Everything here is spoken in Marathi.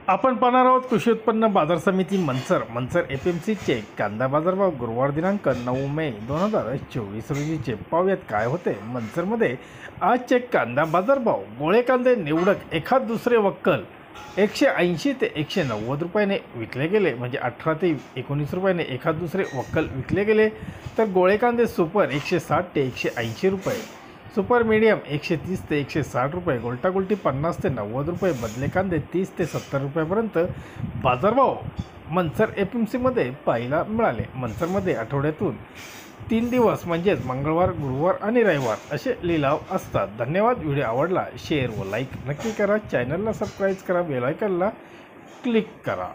आपण पाहणार आहोत कृषी उत्पन्न बाजार समिती मंचर एपीएमसीचे कांदा बाजारभाव गुरुवार दिनांक 9 मे 2024 रोजीचे. पाहूयात काय होते मंचरमध्ये आजचे कांदा बाजारभाव. गोळे कांदे निवडक एखाद दुसरे वक्कल 180 ते 190 रुपयाने विकले गेले, म्हणजे 18 ते 19 रुपयाने एखाद दुसरे वक्कल विकले गेले. तर गोळे कांदे सुपर 160 ते 180 रुपये, सुपर मीडियम 130 ते 160 रुपये, गोल्टागोल्टी 50 ते 90 रुपये, बदले कांदे 30 ते 70 रुपयापर्यंत बाजारभाव मंचर एपीएमसीमध्ये पाहायला मिळाले. मंचरमध्ये आठवड्यातून 3 दिवस म्हणजेच मंगळवार, गुरुवार आणि रविवार असे लिलाव असतात. धन्यवाद. व्हिडिओ आवडला शेअर व लाईक नक्की करा. चॅनलला सबस्क्राईब करा, बेल आयकॉनला क्लिक करा.